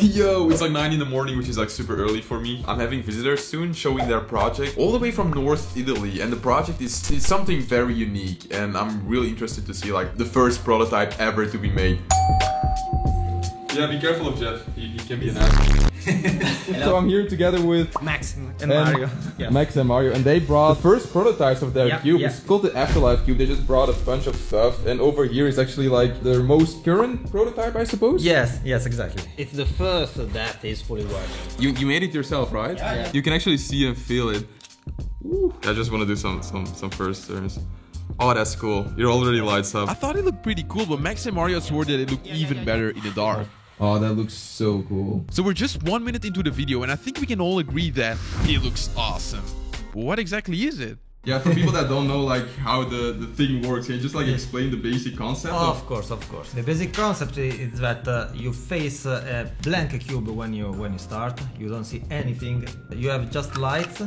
Yo, it's like 9 in the morning, which is like super early for me. I'm having visitors soon showing their project all the way from North Italy, and the project is something very unique, and I'm really interested to see like the first prototype ever to be made. Yeah, be careful of Jeff. He can be an asshole. So I'm here together with Max and Mario. Yeah. Max and Mario, and they brought the first prototypes of their cube. It's called the Afterlife Cube. They just brought a bunch of stuff, and over here is actually like their most current prototype, I suppose. Yes, exactly. It's the first that is fully working. You made it yourself, right? Yeah. You can actually see and feel it. Ooh. I just want to do some first turns. Oh, that's cool. It already lights up. I thought it looked pretty cool, but Max and Mario swore that it looked even better in the dark. Oh, that looks so cool. So we're just 1 minute into the video, and I think we can all agree that it looks awesome. What exactly is it? Yeah, for people that don't know like how the thing works, can you just like explain the basic concept? Of course. The basic concept is that you face a blank cube when you start. You don't see anything. You have just lights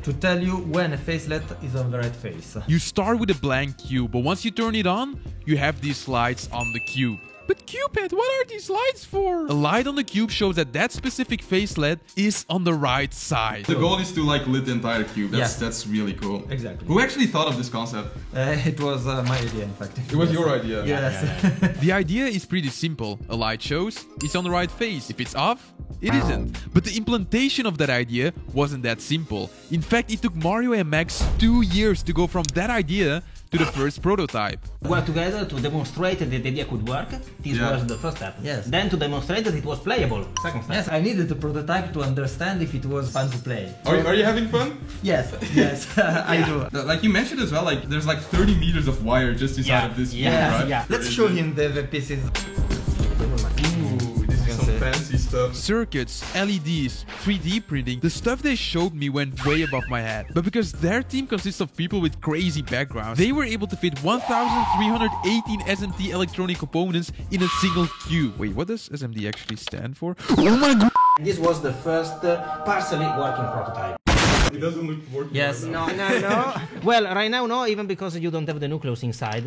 to tell you when a facelet is on the right face. You start with a blank cube, but once you turn it on, you have these lights on the cube. But Cupid, what are these lights for? A light on the cube shows that that specific facelet is on the right side. The goal is to like lit the entire cube. That's really cool. Exactly. Who actually thought of this concept? It was my idea, in fact. It was your idea? Yes. The idea is pretty simple. A light shows it's on the right face. If it's off, it isn't. But the implementation of that idea wasn't that simple. In fact, it took Mario and Max 2 years to go from that idea to the first prototype. We were together to demonstrate that the idea could work. This was the first step. Yes. Then to demonstrate that it was playable. Second step. Yes, I needed the prototype to understand if it was fun to play. Are you having fun? Yes, I do. Like you mentioned as well, like there's like 30 meters of wire just inside of this cube, right? Let's show him the pieces. Ooh, this is some fancy stuff. Circuits, LEDs, 3D printing, the stuff they showed me went way above my head. But because their team consists of people with crazy backgrounds, they were able to fit 1,318 SMT electronic components in a single cube. Wait, what does SMT actually stand for? Oh my god! This was the first partially working prototype. It doesn't look working. Yes. Right No. Well, right now no, even because you don't have the nucleus inside.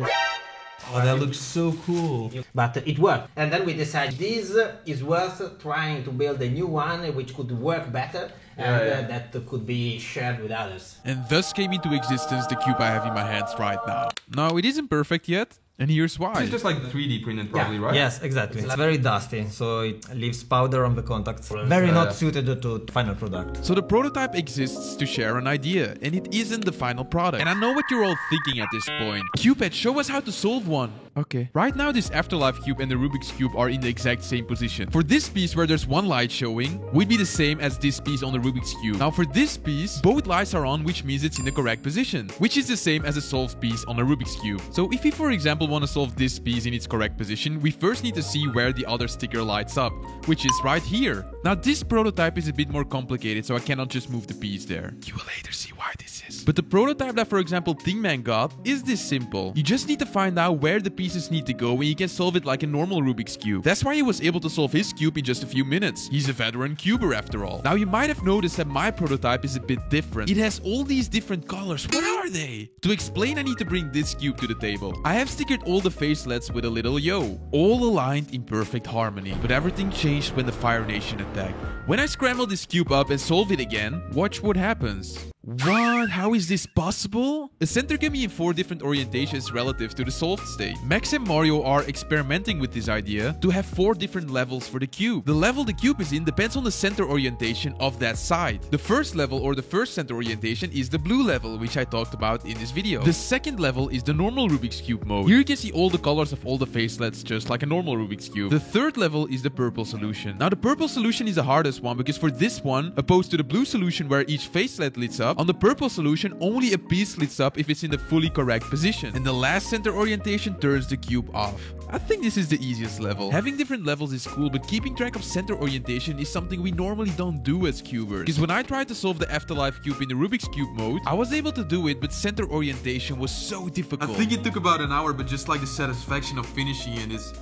Oh, that looks so cool. But it worked. And then we decided this is worth trying to build a new one which could work better and that could be shared with others. And thus came into existence the cube I have in my hands right now. Now, it isn't perfect yet, and here's why. It's just like 3D printed probably, right? Yes, exactly. It's very dusty, so it leaves powder on the contacts. Very not suited to final product. So the prototype exists to share an idea, and it isn't the final product. And I know what you're all thinking at this point. Cupid, show us how to solve one. Okay. Right now, this Afterlife Cube and the Rubik's Cube are in the exact same position. For this piece where there's one light showing, would be the same as this piece on the Rubik's Cube. Now for this piece, both lights are on, which means it's in the correct position, which is the same as a solved piece on a Rubik's Cube. So if we, for example, want to solve this piece in its correct position, we first need to see where the other sticker lights up, which is right here. Now this prototype is a bit more complicated, so I cannot just move the piece there. You will later see why this is. But the prototype that, for example, Thingman got is this simple. You just need to find out where the pieces need to go and you can solve it like a normal Rubik's Cube. That's why he was able to solve his cube in just a few minutes. He's a veteran cuber after all. Now you might have noticed that my prototype is a bit different. It has all these different colors. What are they? To explain, I need to bring this cube to the table. I have stickered all the facelets with a little yo, all aligned in perfect harmony. But everything changed when the Fire Nation attacked. When I scramble this cube up and solve it again, watch what happens. What? How is this possible? The center can be in 4 different orientations relative to the solved state. Max and Mario are experimenting with this idea to have 4 different levels for the cube. The level the cube is in depends on the center orientation of that side. The first level or the first center orientation is the blue level, which I talked about in this video. The second level is the normal Rubik's Cube mode. Here you can see all the colors of all the facelets just like a normal Rubik's Cube. The third level is the purple solution. Now the purple solution is the hardest one because for this one, opposed to the blue solution where each facelet lights up, on the purple solution, only a piece lights up if it's in the fully correct position. And the last center orientation turns the cube off. I think this is the easiest level. Having different levels is cool, but keeping track of center orientation is something we normally don't do as cubers. Because when I tried to solve the Afterlife Cube in the Rubik's Cube mode, I was able to do it, but center orientation was so difficult. I think it took about an hour, but just like the satisfaction of finishing it is...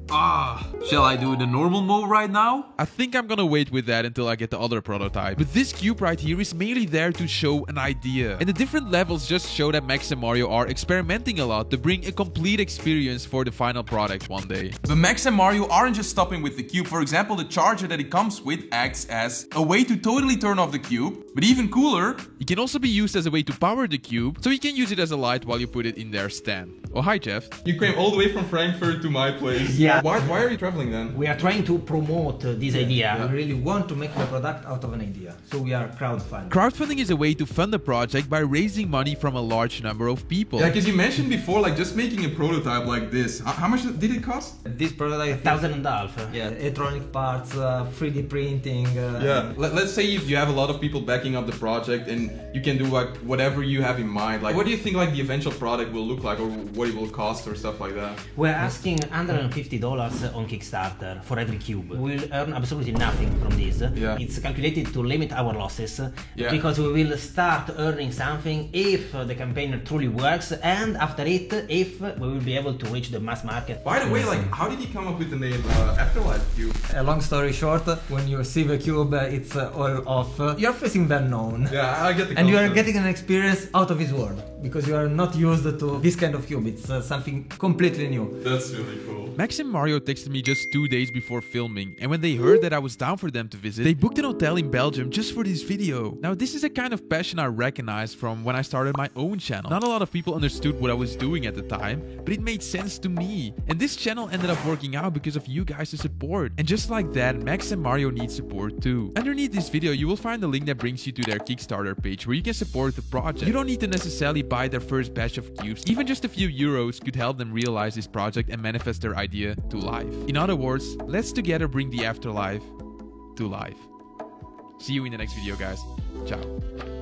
Shall I do the normal mode right now? I think I'm gonna wait with that until I get the other prototype. But this cube right here is mainly there to show an idea. And the different levels just show that Max and Mario are experimenting a lot to bring a complete experience for the final product one day. But Max and Mario aren't just stopping with the cube. For example, the charger that it comes with acts as a way to totally turn off the cube. But even cooler, it can also be used as a way to power the cube, so you can use it as a light while you put it in their stand. Oh, hi Jeff. You came all the way from Frankfurt to my place. Yeah. Why are you traveling then? We are trying to promote this idea. We really want to make the product out of an idea, so we are crowdfunding. Crowdfunding is a way to fund a project by raising money from a large number of people. Yeah, because you mentioned before, like just making a prototype like this. How much did it cost? This prototype, $1,500. yeah, electronic parts, 3D printing. Yeah. Let's say if you have a lot of people backing up the project and you can do like whatever you have in mind. Like, what do you think like the eventual product will look like, or what it will cost, or stuff like that? We're asking $150 on Kickstarter for every cube. We'll earn absolutely nothing from this. Yeah. It's calculated to limit our losses, Yeah. because we will start earning something if the campaign truly works, and after it, if we will be able to reach the mass market. By the way, like, how did you come up with the name Afterlife Cube? A long story short, when you see the cube, it's all off. You're facing the unknown. Yeah, I get the And you are concept. getting an experience out of this world, because you are not used to this kind of cube. It's something completely new. That's really cool. Max and Mario texted me just 2 days before filming, and when they heard that I was down for them to visit, they booked an hotel in Belgium just for this video. Now this is a kind of passion I recognized from when I started my own channel. Not a lot of people understood what I was doing at the time, but it made sense to me. And this channel ended up working out because of you guys' support. And just like that, Max and Mario need support too. Underneath this video, you will find a link that brings you to their Kickstarter page where you can support the project. You don't need to necessarily buy their first batch of cubes. Even just a few euros could help them realize this project and manifest their idea to life. In other words, let's together bring the afterlife to life. See you in the next video, guys. Ciao.